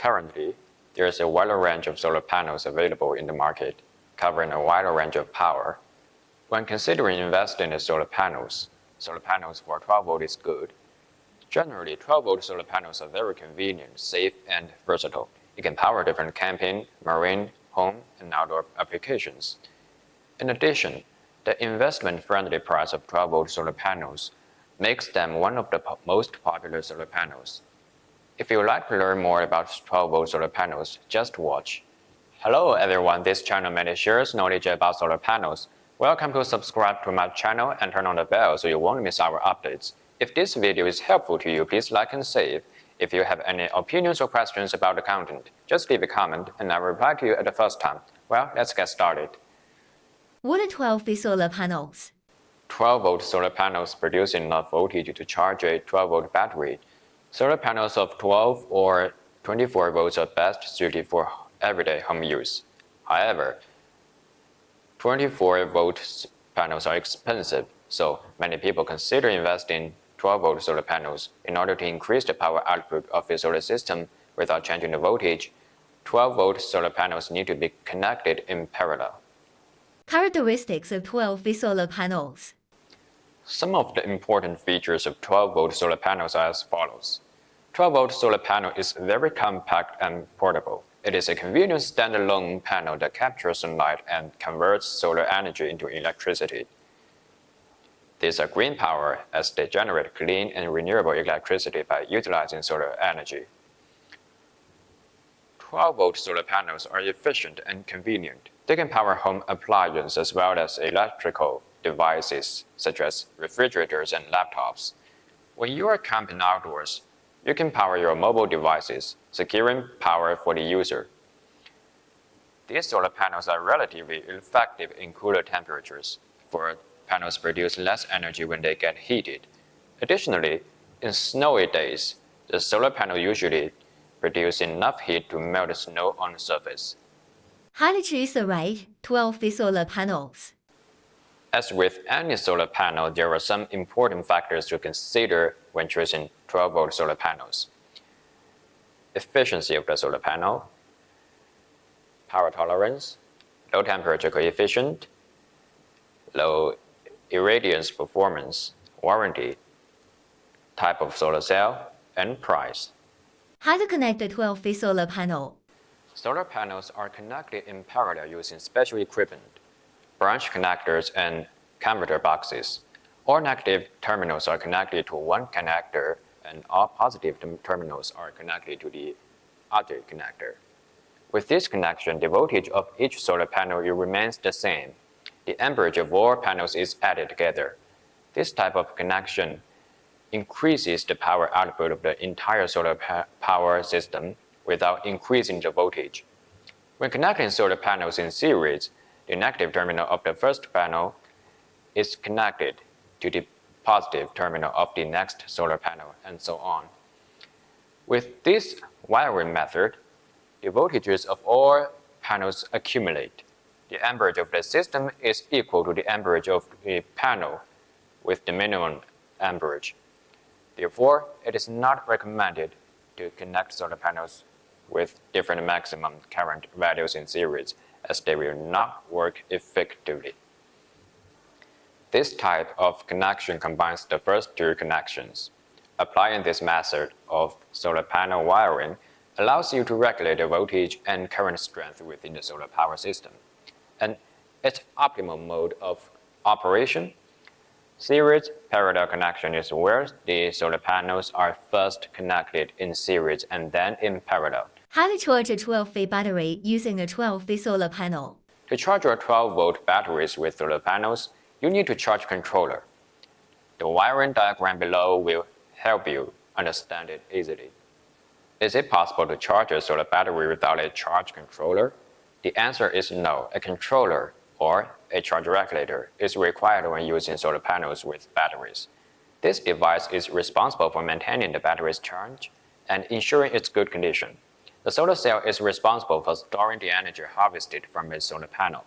Currently, there is a wider range of solar panels available in the market, covering a wider range of power. When considering investing in solar panels for 12 volt is good. Generally, 12 volt solar panels are very convenient, safe, and versatile. It can power different camping, marine, home, and outdoor applications. In addition, the investment-friendly price of 12 volt solar panels makes them one of the most popular solar panels. If you would like to learn more about 12 volt solar panels, just watch. Hello everyone, this channel mainly shares knowledge about solar panels. Welcome to subscribe to my channel and turn on the bell so you won't miss our updates. If this video is helpful to you, please like and save. If you have any opinions or questions about the content, just leave a comment and I will reply to you at the first time. Well, let's get started. What are 12V solar panels? 12 volt solar panels produce enough voltage to charge a 12 volt battery. Solar panels of 12 or 24 volts are best suited for everyday home use. However, 24 volt panels are expensive, so many people consider investing in 12 volt solar panels in order to increase the power output of the solar system without changing the voltage. 12 volt solar panels need to be connected in parallel. Characteristics of 12V solar panels. Some of the important features of 12 volt solar panels are as follows. 12 volt solar panel is very compact and portable. It is a convenient standalone panel that captures sunlight and converts solar energy into electricity. These are green power as they generate clean and renewable electricity by utilizing solar energy. 12 volt solar panels are efficient and convenient. They can power home appliances as well as electrical devices such as refrigerators and laptops. When you are camping outdoors, you can power your mobile devices, securing power for the user. These solar panels are relatively effective in cooler temperatures, for panels produce less energy when they get heated. Additionally, in snowy days, the solar panel usually produces enough heat to melt the snow on the surface. How to choose the right 12V solar panels. As with any solar panel, there are some important factors to consider when choosing 12 volt solar panels. Efficiency of the solar panel, power tolerance, low temperature coefficient, low irradiance performance, warranty, type of solar cell, and price. How to connect the 12V solar panel. Solar panels are connected in parallel using special equipment, branch connectors and converter boxes. All negative terminals are connected to one connector and all positive terminals are connected to the other connector. With this connection, the voltage of each solar panel remains the same. The amperage of all panels is added together. This type of connection increases the power output of the entire solar power system without increasing the voltage. When connecting solar panels in series, the negative terminal of the first panel is connected to the positive terminal of the next solar panel, and so on. With this wiring method, the voltages of all panels accumulate. The amperage of the system is equal to the amperage of the panel with the minimum amperage. Therefore, it is not recommended to connect solar panels with different maximum current values in series, as they will not work effectively. This type of connection combines the first two connections. Applying this method of solar panel wiring allows you to regulate the voltage and current strength within the solar power system. And its optimal mode of operation, series parallel connection, is where the solar panels are first connected in series and then in parallel. How to charge a 12V battery using a 12V solar panel. To charge your 12 volt batteries with solar panels, you need a charge controller. The wiring diagram below will help you understand it easily. Is it possible to charge a solar battery without a charge controller? The answer is no. A controller or a charge regulator is required when using solar panels with batteries. This device is responsible for maintaining the battery's charge and ensuring its good condition. The solar cell is responsible for storing the energy harvested from a solar panel.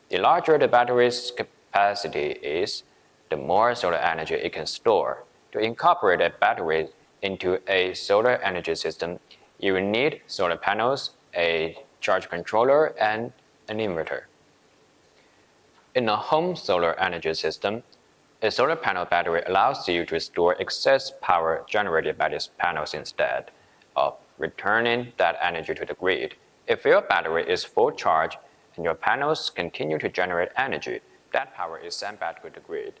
The larger the battery's capacity is, the more solar energy it can store. To incorporate a battery into a solar energy system, you will need solar panels, a charge controller, and an inverter. In a home solar energy system, a solar panel battery allows you to store excess power generated by these panels instead of returning that energy to the grid. If your battery is full charge and your panels continue to generate energy, that power is sent back to the grid.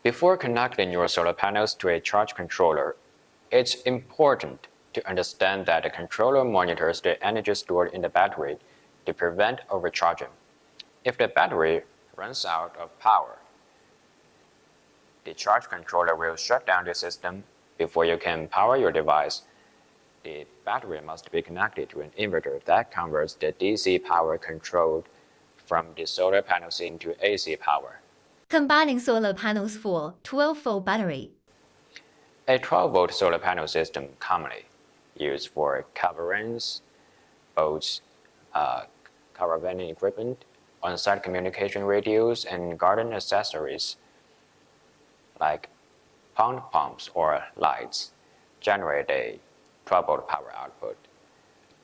Before connecting your solar panels to a charge controller, it's important to understand that the controller monitors the energy stored in the battery to prevent overcharging. If the battery runs out of power, the charge controller will shut down the system before you can power your device. The battery must be connected to an inverter that converts the DC power controlled from the solar panels into AC power. Combining solar panels for 12-volt battery. A 12-volt solar panel system commonly used for caravans, boats, caravanning equipment, on-site communication radios, and garden accessories like pond pumps or lights generate a 12-volt power output.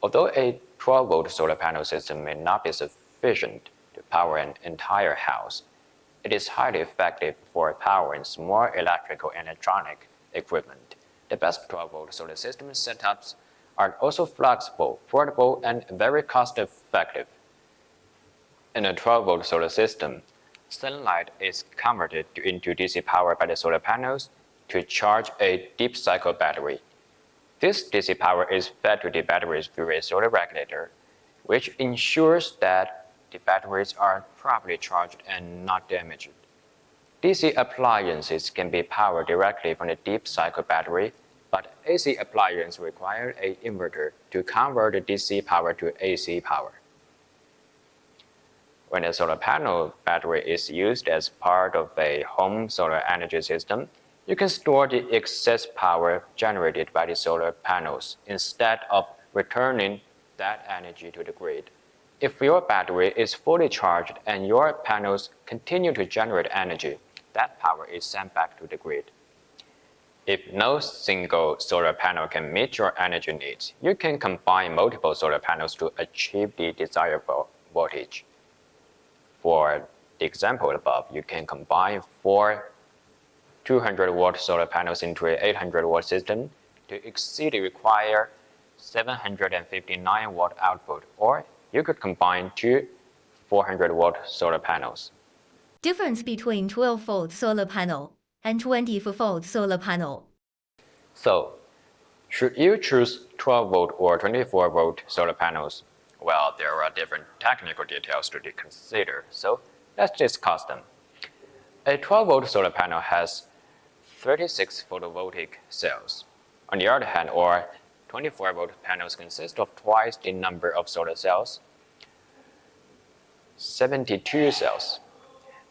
Although a 12-volt solar panel system may not be sufficient to power an entire house, it is highly effective for powering small electrical and electronic equipment. The best 12-volt solar system setups are also flexible, portable, and very cost-effective. In a 12-volt solar system, sunlight is converted into DC power by the solar panels to charge a deep cycle battery. This DC power is fed to the batteries through a solar regulator, which ensures that the batteries are properly charged and not damaged. DC appliances can be powered directly from the deep cycle battery, but AC appliances require an inverter to convert the DC power to AC power. When a solar panel battery is used as part of a home solar energy system, you can store the excess power generated by the solar panels instead of returning that energy to the grid. If your battery is fully charged and your panels continue to generate energy, that power is sent back to the grid. If no single solar panel can meet your energy needs, you can combine multiple solar panels to achieve the desired voltage. For the example above, you can combine 4 200-watt solar panels into an 800-watt system to exceed the required 759-watt output, or you could combine 2 400-watt solar panels. Difference between 12-volt solar panel and 24-volt solar panel. So, should you choose 12-volt or 24-volt solar panels? Well, there are different technical details to consider, so let's discuss them. A 12-volt solar panel has 36 photovoltaic cells. On the other hand, or 24-volt panels consist of twice the number of solar cells, 72 cells.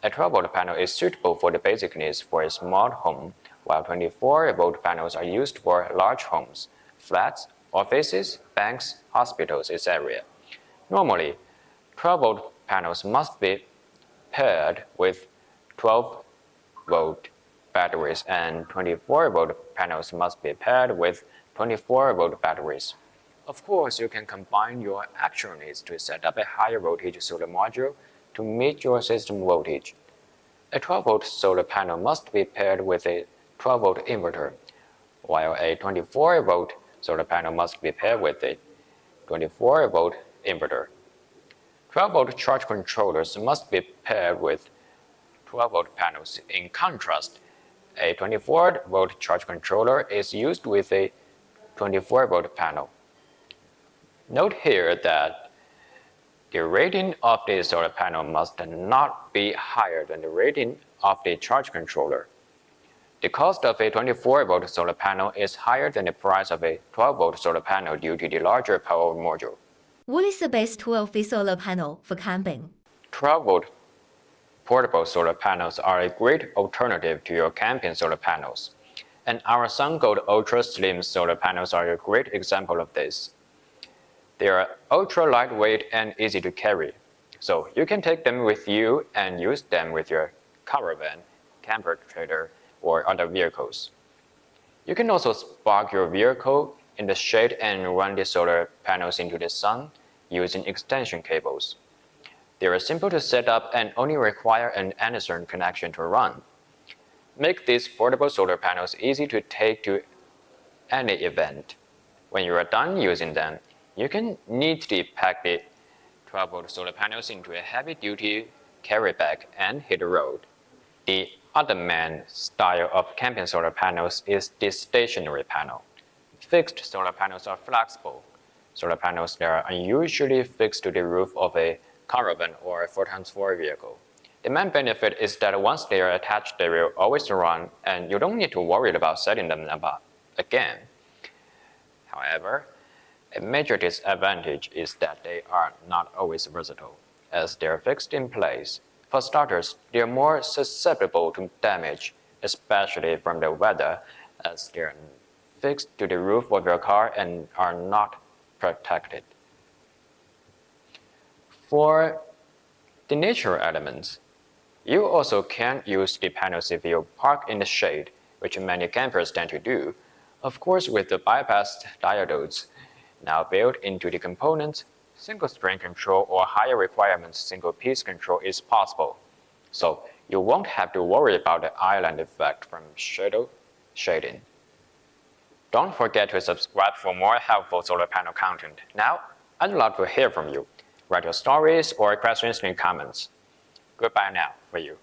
A 12-volt panel is suitable for the basic needs for a small home, while 24-volt panels are used for large homes, flats, offices, banks, hospitals, etc. Normally, 12-volt panels must be paired with 12-volt batteries, and 24-volt panels must be paired with 24-volt batteries. Of course, you can combine your actual needs to set up a higher voltage solar module to meet your system voltage. A 12-volt solar panel must be paired with a 12-volt inverter, while a 24-volt solar panel must be paired with a 24-volt inverter. 12-volt charge controllers must be paired with 12-volt panels. In contrast, a 24-volt charge controller is used with a 24-volt panel. Note here that the rating of the solar panel must not be higher than the rating of the charge controller. The cost of a 24-volt solar panel is higher than the price of a 12-volt solar panel due to the larger power module. What is the best 12V solar panel for camping? 12-volt portable solar panels are a great alternative to your camping solar panels, and our Sungold Ultra Slim solar panels are a great example of this. They are ultra lightweight and easy to carry, so you can take them with you and use them with your caravan, camper trailer, or other vehicles. You can also park your vehicle in the shade and run the solar panels into the sun using extension cables. They are simple to set up and only require an Anderson connection to run. Make these portable solar panels easy to take to any event. When you are done using them, you can neatly pack the 12-volt solar panels into a heavy-duty carry bag and hit the road. The other main style of camping solar panels is the stationary panel. Fixed solar panels are flexible. Solar panels that are unusually fixed to the roof of a caravan or a 4x4 vehicle. The main benefit is that once they are attached, they will always run, and you don't need to worry about setting them up again. However, a major disadvantage is that they are not always versatile, as they are fixed in place. For starters, they are more susceptible to damage, especially from the weather, as they are fixed to the roof of your car and are not protected. For the natural elements, you also can use the panels if you park in the shade, which many campers tend to do. Of course, with the bypassed diodes now built into the components, single string control or higher requirements single piece control is possible. So you won't have to worry about the island effect from shadow shading. Don't forget to subscribe for more helpful solar panel content. Now, I'd love to hear from you. Write your stories or questions in the comments. Goodbye now for you.